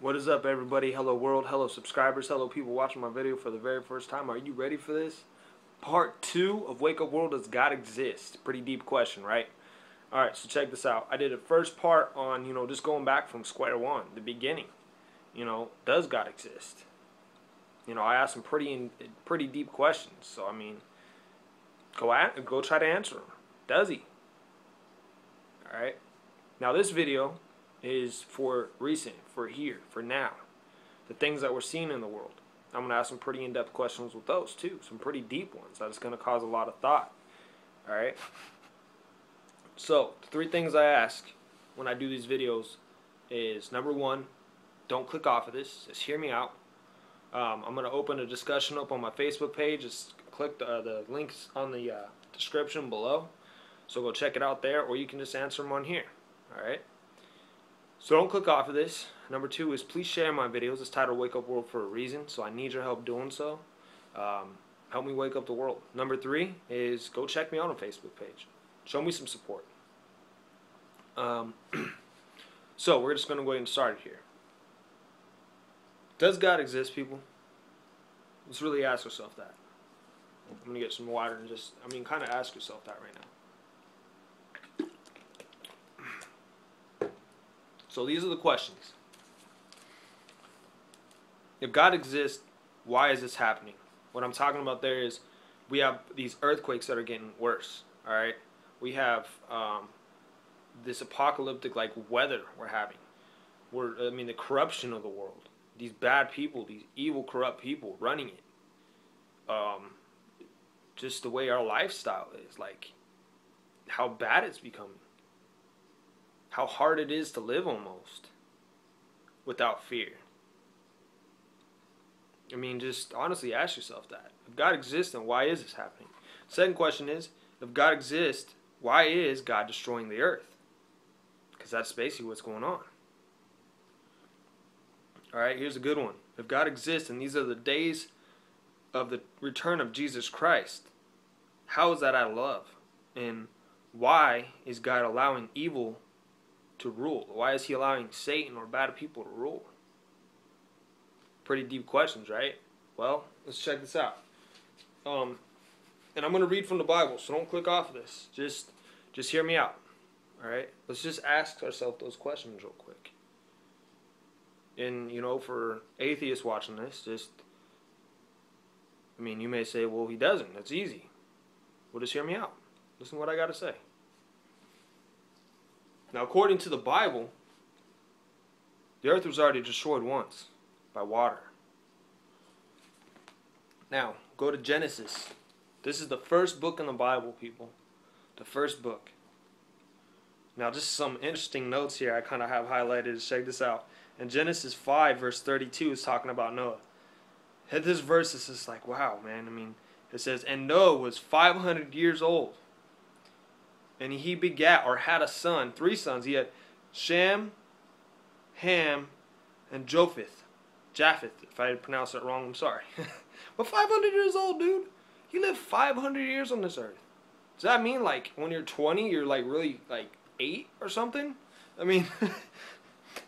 What is up, everybody? Hello world, hello subscribers, hello people watching my video for the very first time. Are you ready for this? Part 2 of Wake Up World, Does God Exist? Pretty deep question, right? Alright, so check this out. I did a first part on, just going back from square one, the beginning. Does God exist? I asked some pretty deep questions. So, go try to answer them. Does he? Alright? Now, this video is for recent, for here, for now. The things that we're seeing in the world. I'm going to ask some pretty in-depth questions with those too. Some pretty deep ones that's going to cause a lot of thought. Alright? So, the 3 things I ask when I do these videos is, number 1, don't click off of this. Just hear me out. I'm going to open a discussion up on my Facebook page. Just click the links on the description below. So go check it out there, or you can just answer them on here. Alright? So don't click off of this. Number 2 is please share my videos. It's titled Wake Up World for a reason, so I need your help doing so. Help me wake up the world. Number 3 is go check me out on Facebook page. Show me some support. So we're just going to go ahead and start it here. Does God exist, people? Let's really ask yourself that. I'm going to get some water and just, kind of ask yourself that right now. So these are the questions. If God exists, why is this happening? What I'm talking about there is we have these earthquakes that are getting worse. Alright? We have this apocalyptic weather we're having. The corruption of the world. These bad people, these evil, corrupt people running it. Just the way our lifestyle is. How bad it's becoming. How hard it is to live almost without fear. Just honestly ask yourself that. If God exists, then why is this happening? Second question is, if God exists, why is God destroying the earth? Because that's basically what's going on. Alright, here's a good one. If God exists and these are the days of the return of Jesus Christ, how is that out of love? And why is God allowing evil to rule? Why is he allowing Satan or bad people to rule? Pretty deep questions, right? Well, let's check this out. And I'm going to read from the Bible, so don't click off of this. Just hear me out. Alright? Let's just ask ourselves those questions real quick. And, for atheists watching this, you may say, well, he doesn't. That's easy. Well, just hear me out. Listen to what I got to say. Now, according to the Bible, the earth was already destroyed once by water. Now, go to Genesis. This is the first book in the Bible, people. The first book. Now, just some interesting notes here I kind of have highlighted. Check this out. In Genesis 5, verse 32 is talking about Noah. At this verse is just like, wow, man. It says, and Noah was 500 years old. And he begat, or had a son, 3 sons. He had Shem, Ham, and Japheth. If I pronounced it wrong, I'm sorry. But 500 years old, dude. He lived 500 years on this earth. Does that mean, when you're 20, you're, really, 8 or something?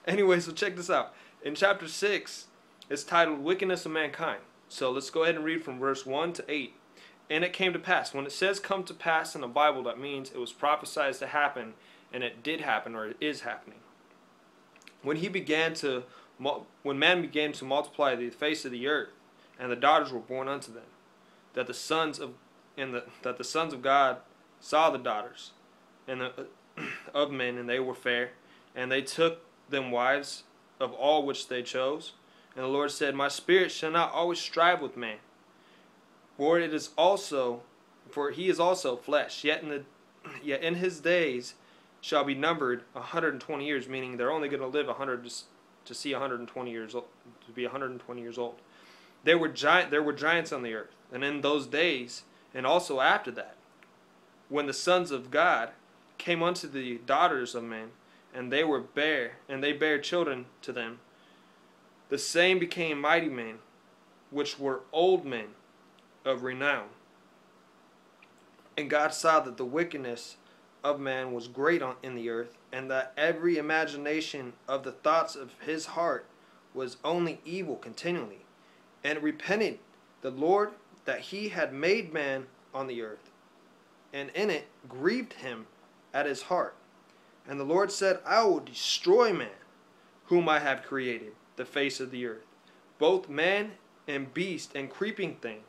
Anyway, so check this out. In chapter 6, it's titled Wickedness of Mankind. So let's go ahead and read from verse 1 to 8. And it came to pass. When it says come to pass in the Bible, that means it was prophesied to happen, and it did happen, or it is happening. When man began to multiply the face of the earth, and the daughters were born unto them, that the sons of God saw the daughters of men, and they were fair, and they took them wives of all which they chose. And the Lord said, my spirit shall not always strive with man. For he is also flesh, yet in his days shall be numbered 120 years, meaning they're only going to live 100 to see 120 years old, to be 120 years old. There were giants on the earth, and in those days, and also after that, when the sons of God came unto the daughters of men, and they bare children to them, the same became mighty men, which were old men of renown. And God saw that the wickedness of man was great in the earth, and that every imagination of the thoughts of his heart was only evil continually, and repented the Lord that he had made man on the earth, and in it grieved him at his heart. And the Lord said, I will destroy man, whom I have created, the face of the earth, both man and beast and creeping thing,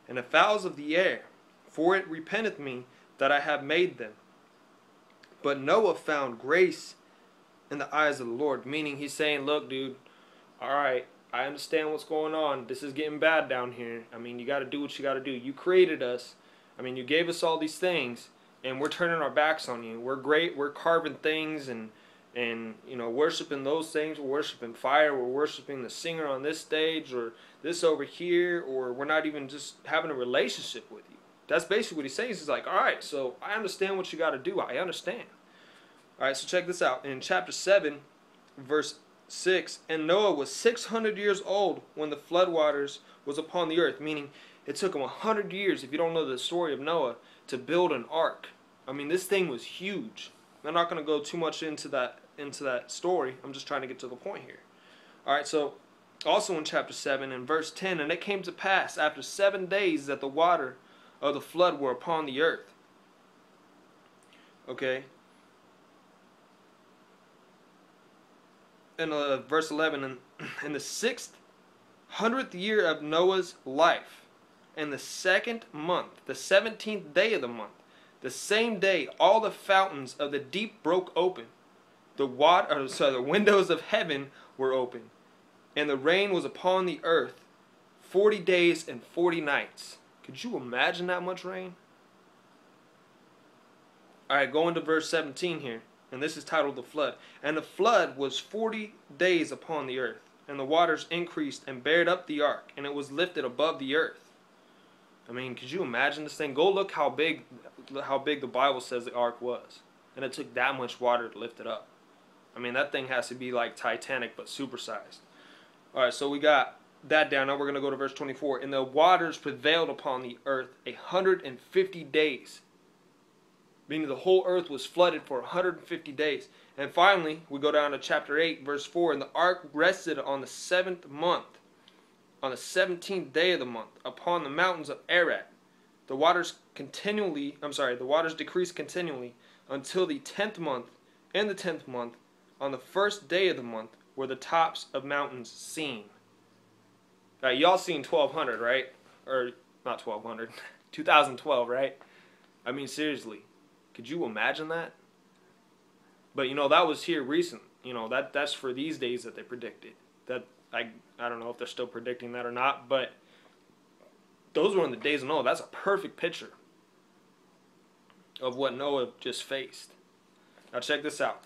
and the fowls of the air, for it repenteth me that I have made them. But Noah found grace in the eyes of the Lord. Meaning he's saying, look, dude, alright, I understand what's going on. This is getting bad down here. I mean, you got to do what you got to do. You created us. I mean, you gave us all these things, and we're turning our backs on you. We're great. We're carving things and you know, worshiping those things. We're worshiping fire. We're worshiping the singer on this stage or this over here, or we're not even just having a relationship with you. That's basically what he's saying. He's like, all right, so I understand what you got to do. I understand. All right, so check this out. In chapter 7, verse 6, and Noah was 600 years old when the flood waters was upon the earth, meaning it took him 100 years, if you don't know the story of Noah, to build an ark. I mean, this thing was huge. I'm not going to go too much into that story. I'm just trying to get to the point here. All right, so also in chapter 7 and verse 10, and it came to pass after 7 days that the water of the flood were upon the earth. Okay. In verse 11, in the 600th year of Noah's life, in the 2nd month, the 17th day of the month, the same day all the fountains of the deep broke open. The windows of heaven were open, and the rain was upon the earth 40 days and 40 nights. Could you imagine that much rain? Alright, going to verse 17 here, and this is titled the flood. And the flood was 40 days upon the earth, and the waters increased and bared up the ark, and it was lifted above the earth. I mean, could you imagine this thing? Go look how big the Bible says the ark was, and it took that much water to lift it up. I mean, that thing has to be like Titanic, but supersized. Alright, so we got that down. Now we're going to go to verse 24. And the waters prevailed upon the earth 150 days. Meaning the whole earth was flooded for 150 days. And finally, we go down to chapter 8, verse 4. And the ark rested on the 7th month, on the 17th day of the month, upon the mountains of Ararat. The waters decreased continually until the 10th month. In the 10th month, on the 1st day of the month, were the tops of mountains seen. Right, y'all seen 1200, right? Or not 1200, 2012, right? I mean, seriously, could you imagine that? But you know, that was here recent. You know, that's for these days that they predicted. That I don't know if they're still predicting that or not, but those were in the days of Noah. That's a perfect picture of what Noah just faced. Now check this out.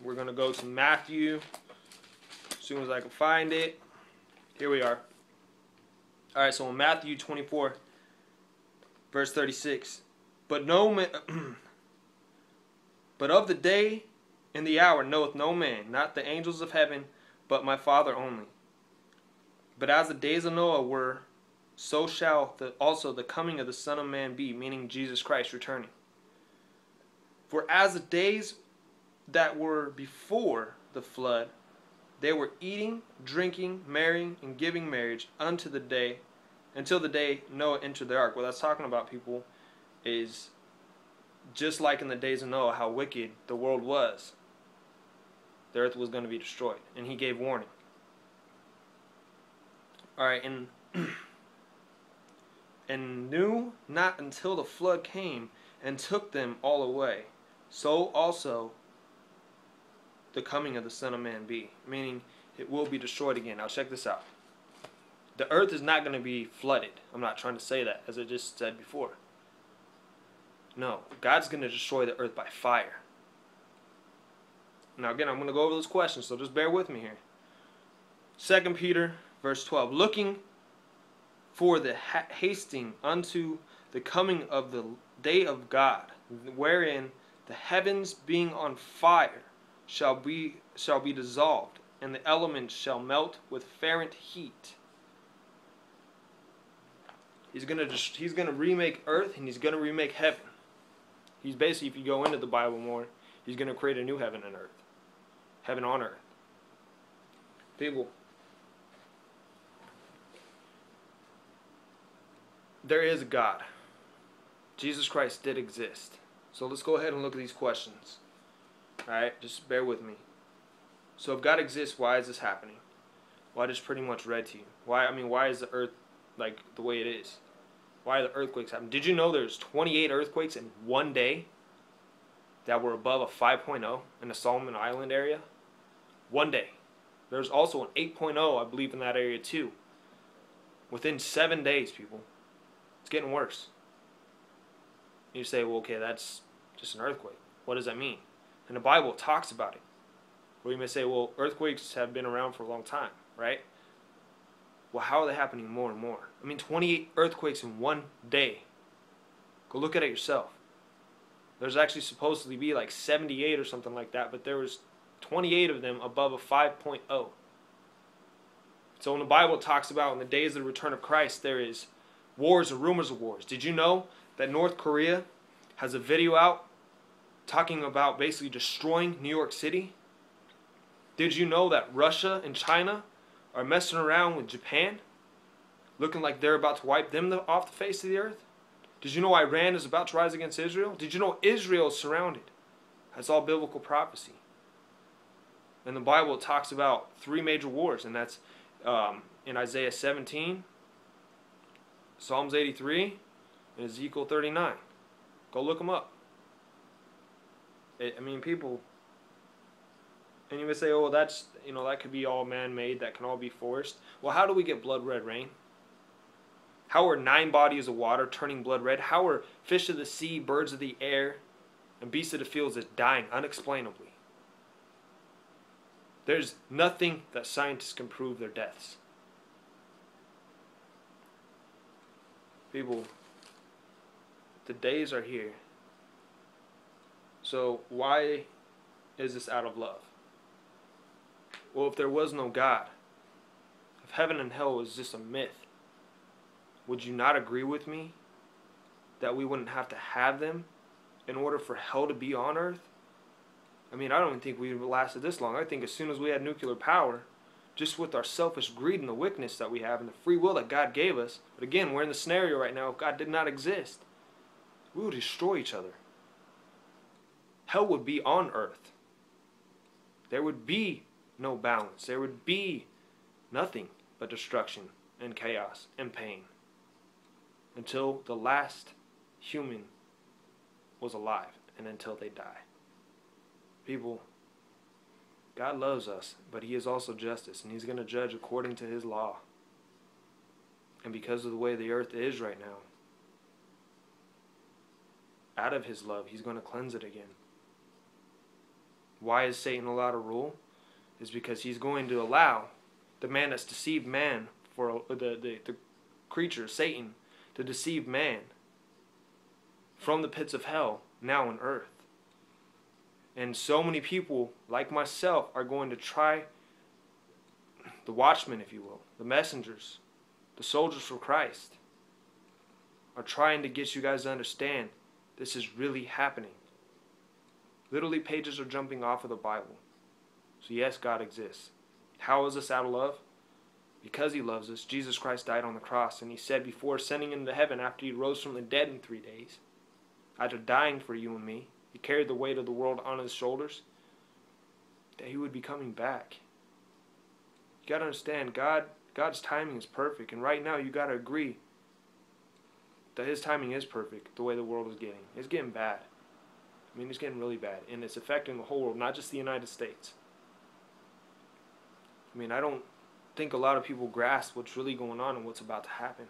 We're going to go to Matthew as soon as I can find it. Here we are. Alright, so in Matthew 24, verse 36. But of the day and the hour knoweth no man, not the angels of heaven, but my Father only. But as the days of Noah were, so shall also the coming of the Son of Man be, meaning Jesus Christ returning. For as the days that were before the flood, they were eating, drinking, marrying, and giving marriage until the day Noah entered the ark. What that's talking about, people, is just like in the days of Noah, how wicked the world was. The earth was going to be destroyed, and he gave warning. Alright, and knew not until the flood came and took them all away, so also the coming of the Son of Man be, meaning it will be destroyed again. Now check this out. The earth is not going to be flooded. I'm not trying to say that, as I just said before. No, God's going to destroy the earth by fire. Now again, I'm going to go over those questions, so just bear with me here. 2 Peter, verse 12. Looking for the hasting unto the coming of the day of God, wherein the heavens being on fire shall be dissolved, and the elements shall melt with fervent heat. He's gonna remake earth, and he's gonna remake heaven. He's basically, if you go into the Bible more, he's gonna create a new heaven and earth. heaven on earth. People, there is a God. Jesus Christ did exist. So let's go ahead and look at these questions. Alright, just bear with me. So if God exists, why is this happening? Well, I just pretty much read to you. Why is the earth like the way it is? Why are the earthquakes happening? Did you know there's 28 earthquakes in one day that were above a 5.0 in the Solomon Island area? One day. There's also an 8.0, I believe, in that area too. Within 7 days, people. It's getting worse. You say, well, okay, that's just an earthquake. What does that mean? And the Bible talks about it. Or you may say, well, earthquakes have been around for a long time, right? Well, how are they happening more and more? 28 earthquakes in one day. Go look at it yourself. There's actually supposedly be like 78 or something like that, but there was 28 of them above a 5.0. So when the Bible talks about in the days of the return of Christ, there is wars and rumors of wars. Did you know that North Korea has a video out talking about basically destroying New York City? Did you know that Russia and China are messing around with Japan, looking like they're about to wipe them off the face of the earth? Did you know Iran is about to rise against Israel? Did you know Israel is surrounded? That's all biblical prophecy. In the Bible, it talks about 3 major wars, and that's in Isaiah 17, Psalms 83, and Ezekiel 39. Go look them up. People, and you would say, oh, that's, that could be all man-made, that can all be forced. Well, how do we get blood red rain? How are 9 bodies of water turning blood red? How are fish of the sea, birds of the air, and beasts of the fields just dying unexplainably? There's nothing that scientists can prove their deaths. People, the days are here. So why is this out of love? Well, if there was no God, if heaven and hell was just a myth, would you not agree with me that we wouldn't have to have them in order for hell to be on earth? I don't even think we would have lasted this long. I think as soon as we had nuclear power, just with our selfish greed and the wickedness that we have and the free will that God gave us, but again, we're in the scenario right now, if God did not exist, we would destroy each other. Hell would be on earth. There would be no balance. There would be nothing but destruction and chaos and pain until the last human was alive and until they die. People, God loves us, but He is also justice, and He's going to judge according to His law. And because of the way the earth is right now, out of His love, He's going to cleanse it again. Why is Satan allowed to rule? Is because he's going to allow the man that's deceived man, for the creature, Satan, to deceive man from the pits of hell, now on earth. And so many people, like myself, are going to try, the watchmen, if you will, the messengers, the soldiers for Christ, are trying to get you guys to understand this is really happening. Literally, pages are jumping off of the Bible. So yes, God exists. How is this out of love? Because He loves us. Jesus Christ died on the cross, and He said before ascending into heaven after He rose from the dead in 3 days, after dying for you and me, He carried the weight of the world on His shoulders, that He would be coming back. You got to understand, God's timing is perfect, and right now you got to agree that His timing is perfect, the way the world is getting. It's getting bad. It's getting really bad, and it's affecting the whole world, not just the United States. I don't think a lot of people grasp what's really going on and what's about to happen.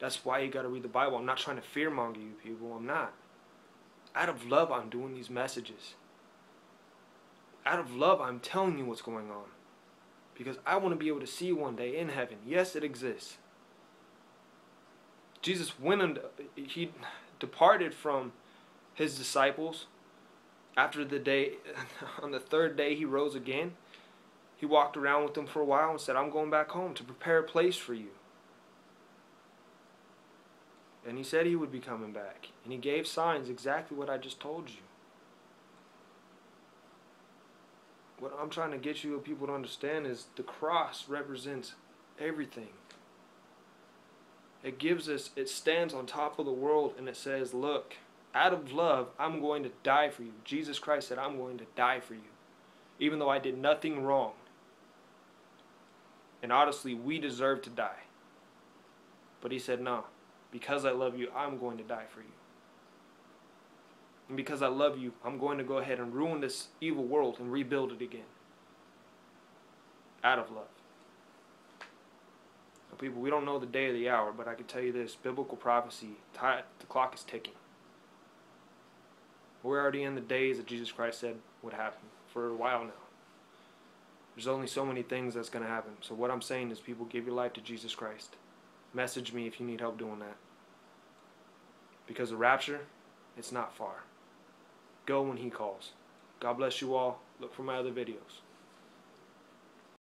That's why you got to read the Bible. I'm not trying to fearmonger you people. I'm not. Out of love, I'm doing these messages. Out of love, I'm telling you what's going on. Because I want to be able to see you one day in heaven. Yes, it exists. Jesus went and He departed from His disciples after the day, on the 3rd day He rose again. He walked around with them for a while and said, I'm going back home to prepare a place for you. And He said He would be coming back. And He gave signs exactly what I just told you. what I'm trying to get you people to understand is the cross represents everything. It gives us, it stands on top of the world and it says, look, out of love, I'm going to die for you. Jesus Christ said, I'm going to die for you, even though I did nothing wrong. And honestly, we deserve to die. But he said, no, because I love you, I'm going to die for you. And because I love you, I'm going to go ahead and ruin this evil world and rebuild it again. Out of love. Now, people, we don't know the day or the hour, but I can tell you this, biblical prophecy, the clock is ticking. We're already in the days that Jesus Christ said would happen for a while now. There's only so many things that's going to happen. So what I'm saying is, people, give your life to Jesus Christ. Message me if you need help doing that. Because the rapture, it's not far. Go when he calls. God bless you all. Look for my other videos.